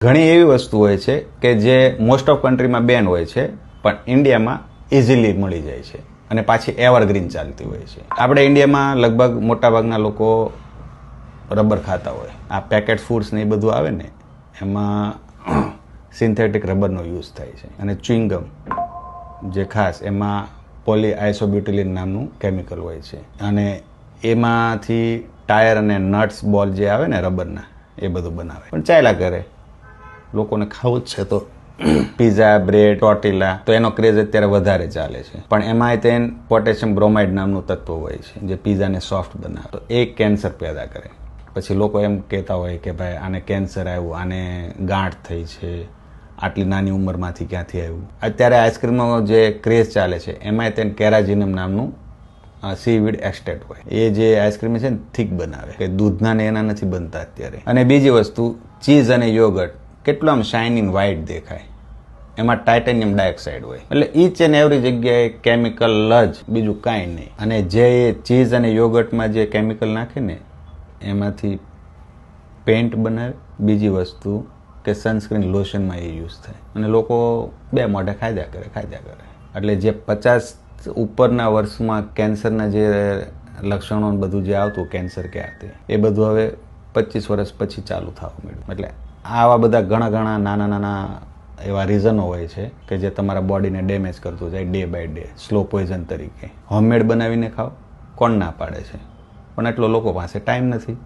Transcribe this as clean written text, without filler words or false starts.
ઘણી એવી વસ્તુ હોય છે કે જે મોસ્ટ ઓફ કન્ટ્રીમાં બેન હોય છે પણ ઇન્ડિયામાં ઇઝીલી મળી જાય છે અને પાછી એવરગ્રીન ચાલતી હોય છે. આપણે ઇન્ડિયામાં લગભગ મોટાભાગના લોકો રબર ખાતા હોય. આ પેકેટ ફૂડ્સ ને એ બધું આવે ને એમાં સિન્થેટિક રબરનો યુઝ થાય છે. અને ચ્યુઇંગમ જે ખાસ એમાં પોલીઆઇસોબ્યુટિલિન નામનું કેમિકલ હોય છે અને એમાંથી ટાયર અને નટ્સ બોલ જે આવે ને રબરના એ બધું બનાવે. પણ ચાલ્યા કરે, લોકોને ખાવું જ છે તો પીઝા, બ્રેડ, ટોર્ટિલા, તો એનો ક્રેઝ અત્યારે વધારે ચાલે છે. પણ એમાંય તે પોટેશિયમ બ્રોમાઇડ નામનું તત્વ હોય છે જે પીઝાને સોફ્ટ બનાવે. તો એ કેન્સર પેદા કરે. પછી લોકો એમ કહેતા હોય કે ભાઈ આને કેન્સર આવ્યું, આને ગાંઠ થઈ છે, આટલી નાની ઉંમરમાંથી ક્યાંથી આવ્યું. અત્યારે આઈસ્ક્રીમનો જે ક્રેઝ ચાલે છે એમાંય તેને કેરાજીનમ નામનું સીવીડ એક્સટ્રેક્ટ હોય. એ જે આઈસ્ક્રીમ છે ને થીક બનાવે, કે દૂધના ને એના નથી બનતા અત્યારે. અને બીજી વસ્તુ, ચીઝ અને યોગર્ટ કેટલું આમ શાઇનિંગ વ્હાઇટ દેખાય, એમાં ટાઇટેનિયમ ડાયોક્સાઇડ હોય. એટલે ઈચ એન્ડ એવરી જગ્યાએ કેમિકલ જ, બીજું કાંઈ નહીં. અને જે ચીઝ અને યોગર્ટમાં જે કેમિકલ નાખે ને એમાંથી પેન્ટ બનાવે. બીજી વસ્તુ કે સનસ્ક્રીન લોશનમાં એ યુઝ થાય. અને લોકો બે મોઢે ખાધ્યા કરે. એટલે જે 50 ઉપરના વર્ષમાં કેન્સરના જે લક્ષણો બધું જે આવતું કેન્સર કે આ એ બધું હવે 25 વર્ષ પછી ચાલુ થવા માંડ્યું. એટલે આવા બધા ઘણા નાના એવા રીઝનો હોય છે કે જે તમારા બોડીને ડેમેજ કરતું જાય day by day, slow poison તરીકે. હોમમેડ બનાવીને ખાઓ, કોણ ના પાડે છે? પણ એટલો લોકો પાસે ટાઈમ નથી.